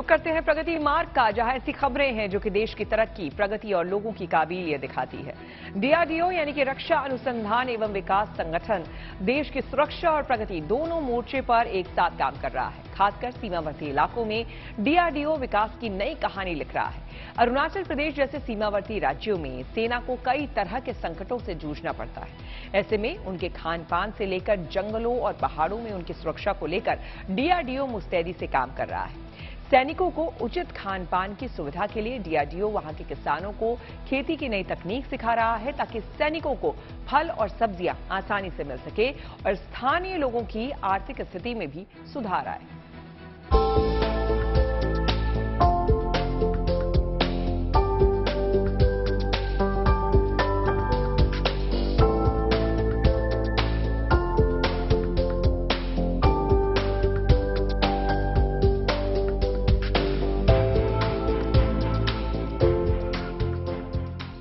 रुक करते हैं प्रगति मार्ग का, जहां ऐसी खबरें हैं जो कि देश की तरक्की, प्रगति और लोगों की काबिलियत दिखाती है। डीआरडीओ यानी कि रक्षा अनुसंधान एवं विकास संगठन देश की सुरक्षा और प्रगति दोनों मोर्चे पर एक साथ काम कर रहा है। खासकर सीमावर्ती इलाकों में डीआरडीओ विकास की नई कहानी लिख रहा है। अरुणाचल प्रदेश जैसे सीमावर्ती राज्यों में सेना को कई तरह के संकटों से जूझना पड़ता है। ऐसे में उनके खान पान से लेकर जंगलों और पहाड़ों में उनकी सुरक्षा को लेकर डीआरडीओ मुस्तैदी से काम कर रहा है। सैनिकों को उचित खान पान की सुविधा के लिए डीआरडीओ वहां के किसानों को खेती की नई तकनीक सिखा रहा है, ताकि सैनिकों को फल और सब्जियां आसानी से मिल सके और स्थानीय लोगों की आर्थिक स्थिति में भी सुधार आए।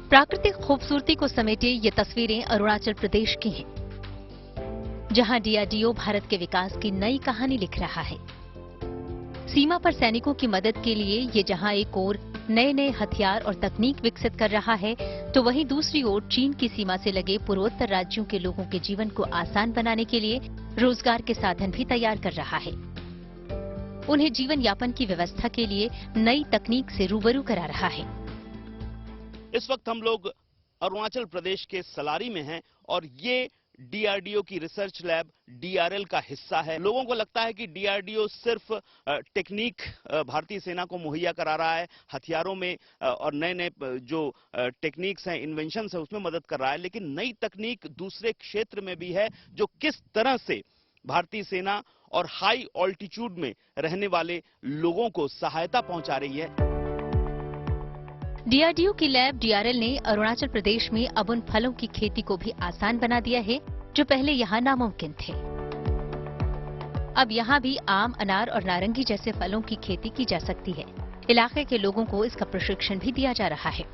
प्राकृतिक खूबसूरती को समेटे ये तस्वीरें अरुणाचल प्रदेश की हैं, जहां डीआरडीओ भारत के विकास की नई कहानी लिख रहा है। सीमा पर सैनिकों की मदद के लिए ये जहां एक ओर नए नए हथियार और तकनीक विकसित कर रहा है, तो वहीं दूसरी ओर चीन की सीमा से लगे पूर्वोत्तर राज्यों के लोगों के जीवन को आसान बनाने के लिए रोजगार के साधन भी तैयार कर रहा है। उन्हें जीवन यापन की व्यवस्था के लिए नई तकनीक से रूबरू करा रहा है। इस वक्त हम लोग अरुणाचल प्रदेश के सलारी में हैं और ये डीआरडीओ की रिसर्च लैब डीआरएल का हिस्सा है। लोगों को लगता है कि डीआरडीओ सिर्फ टेक्निक भारतीय सेना को मुहैया करा रहा है, हथियारों में और नए नए जो टेक्निक्स हैं, इन्वेंशंस है, उसमें मदद कर रहा है, लेकिन नई तकनीक दूसरे क्षेत्र में भी है जो किस तरह से भारतीय सेना और हाई ऑल्टीट्यूड में रहने वाले लोगों को सहायता पहुंचा रही है। डीआरडीओ की लैब डीआरएल ने अरुणाचल प्रदेश में अब उन फलों की खेती को भी आसान बना दिया है जो पहले यहाँ नामुमकिन थे। अब यहाँ भी आम, अनार और नारंगी जैसे फलों की खेती की जा सकती है। इलाके के लोगों को इसका प्रशिक्षण भी दिया जा रहा है।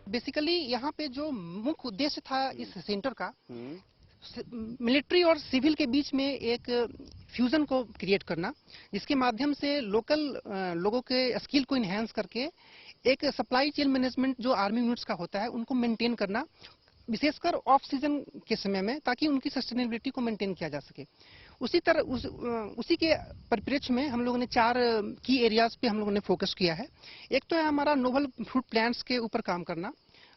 बेसिकली यहाँ पे जो मुख्य उद्देश्य था इस सेंटर का, मिलिट्री और सिविल के बीच में एक फ्यूजन को क्रिएट करना, जिसके माध्यम से लोकल लोगों के स्किल को इन्हेंस करके एक सप्लाई चेन मैनेजमेंट जो आर्मी यूनिट्स का होता है उनको मेंटेन करना, विशेषकर ऑफ सीजन के समय में, ताकि उनकी सस्टेनेबिलिटी को मेंटेन किया जा सके। उसी तरह उसी के परिप्रेक्ष्य में हम लोगों ने 4 की एरियाज पे हम लोगों ने फोकस किया है। एक तो है हमारा नोवल फ्रूट प्लांट्स के ऊपर काम करना,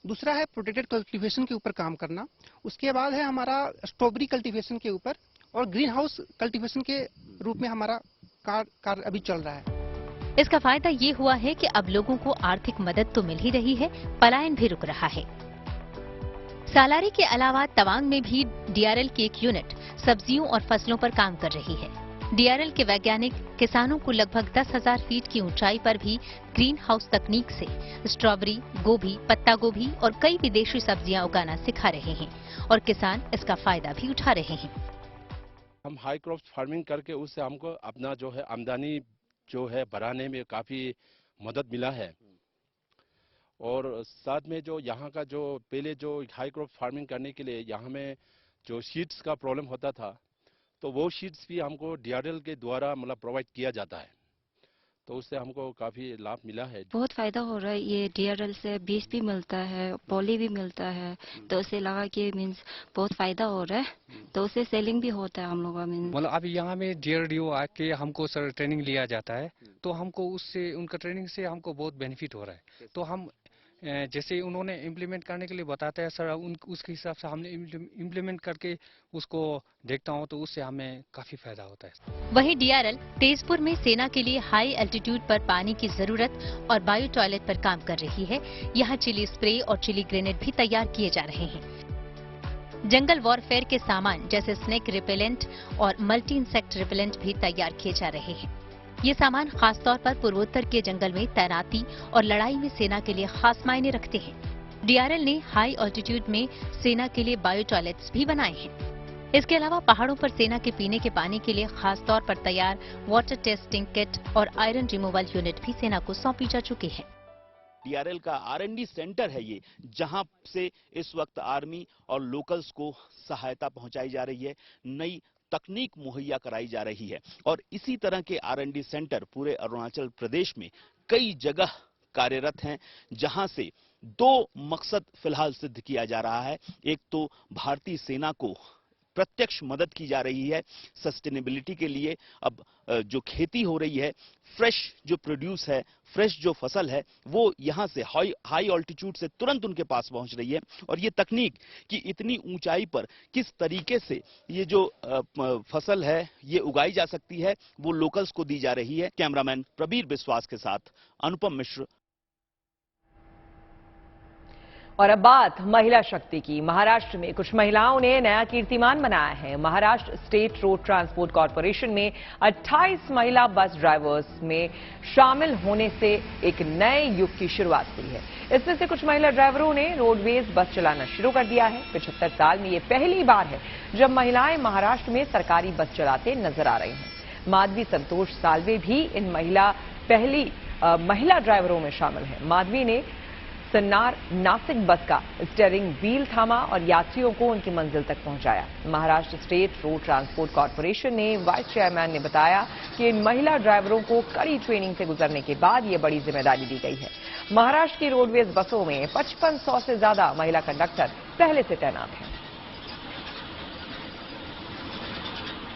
दूसरा है प्रोटेक्टेड कल्टीवेशन के ऊपर काम करना, उसके बाद है हमारा स्ट्रॉबेरी कल्टीवेशन के ऊपर, और ग्रीन हाउस कल्टीवेशन के रूप में हमारा कार्य अभी चल रहा है। इसका फायदा ये हुआ है कि अब लोगों को आर्थिक मदद तो मिल ही रही है, पलायन भी रुक रहा है। सालारी के अलावा तवांग में भी डीआरएल की एक यूनिट सब्जियों और फसलों पर काम कर रही है। डीआरएल के वैज्ञानिक किसानों को लगभग 10,000 फीट की ऊंचाई पर भी ग्रीन हाउस तकनीक से स्ट्रॉबेरी, गोभी, पत्ता गोभी और कई विदेशी सब्जियां उगाना सिखा रहे हैं और किसान इसका फायदा भी उठा रहे हैं। हम हाई क्रॉप फार्मिंग करके उससे हमको अपना जो है आमदनी जो है बढ़ाने में काफी मदद मिला है। और साथ में जो यहाँ का जो पहले जो हाई क्रॉप फार्मिंग करने के लिए यहाँ में जो सीड्स का प्रॉब्लम होता था, तो वो सीड्स भी हमको डीआरएल के द्वारा मतलब प्रोवाइड किया जाता है, तो उससे हमको काफी लाभ मिला है। बहुत फायदा हो रहा है। ये डीआरएल से बीज भी मिलता है, पॉली भी मिलता है, तो उसे लगा कि मीन्स बहुत फायदा हो रहा है, तो उसे सेलिंग भी होता है हम लोगों का। मतलब अभी यहाँ में डीआरडीओ आके हमको सर ट्रेनिंग लिया जाता है, तो हमको उससे उनका ट्रेनिंग से हमको बहुत बेनिफिट हो रहा है। तो हम जैसे उन्होंने इम्प्लीमेंट करने के लिए बताते हैं सर, उसके हिसाब से हमने इम्प्लीमेंट करके उसको देखता हूँ, तो उससे हमें काफी फायदा होता है। वहीं डीआरएल तेजपुर में सेना के लिए हाई एल्टीट्यूड पर पानी की जरूरत और बायो टॉयलेट पर काम कर रही है। यहाँ चिली स्प्रे और चिली ग्रेनेड भी तैयार किए जा रहे हैं। जंगल वॉरफेयर के सामान जैसे स्नेक रिपेलेंट और मल्टी इंसेक्ट रिपेलेंट भी तैयार किए जा रहे हैं। ये सामान खासतौर पर पूर्वोत्तर के जंगल में तैनाती और लड़ाई में सेना के लिए खास मायने रखते हैं। डीआरएल ने हाई ऑल्टीट्यूड में सेना के लिए बायो टॉयलेट्स भी बनाए हैं। इसके अलावा पहाड़ों पर सेना के पीने के पानी के लिए खास तौर पर तैयार वाटर टेस्टिंग किट और आयरन रिमूवल यूनिट भी सेना को सौंपी जा चुकी है। डीआरएल का आरएनडी सेंटर है ये, जहां से इस वक्त आर्मी और लोकल्स को सहायता पहुंचाई जा रही है। नई तकनीक मुहैया कराई जा रही है। और इसी तरह के R&D सेंटर पूरे अरुणाचल प्रदेश में कई जगह कार्यरत हैं, जहां से दो मकसद फिलहाल सिद्ध किया जा रहा है। एक तो भारतीय सेना को प्रत्यक्ष मदद की जा रही है सस्टेनेबिलिटी के लिए। अब जो खेती हो रही है, फ्रेश जो प्रोड्यूस है, फ्रेश जो फसल है, वो यहां से हाई ऑल्टीट्यूड से तुरंत उनके पास पहुंच रही है। और ये तकनीक कि इतनी ऊंचाई पर किस तरीके से ये जो फसल है ये उगाई जा सकती है, वो लोकल्स को दी जा रही है। कैमरामैन प्रबीर बिस्वास के साथ अनुपम मिश्र। और अब बात महिला शक्ति की। महाराष्ट्र में कुछ महिलाओं ने नया कीर्तिमान बनाया है। Maharashtra state road transport corporation में 28 महिला बस ड्राइवर्स में शामिल होने से एक नए युग की शुरुआत हुई है। इसमें से कुछ महिला ड्राइवरों ने रोडवेज बस चलाना शुरू कर दिया है। 75 साल में ये पहली बार है जब महिलाएं महाराष्ट्र में सरकारी बस चलाते नजर आ रही हैं। माधवी संतोष साल्वे भी इन पहली महिला ड्राइवरों में शामिल है। माधवी ने सन्नार नासिक बस का स्टीयरिंग व्हील थामा और यात्रियों को उनकी मंजिल तक पहुंचाया। Maharashtra state road transport corporation ने वाइस चेयरमैन ने बताया कि इन महिला ड्राइवरों को कड़ी ट्रेनिंग से गुजरने के बाद ये बड़ी जिम्मेदारी दी गई है। महाराष्ट्र की रोडवेज बसों में 5500 से ज्यादा महिला कंडक्टर पहले से तैनात हैं।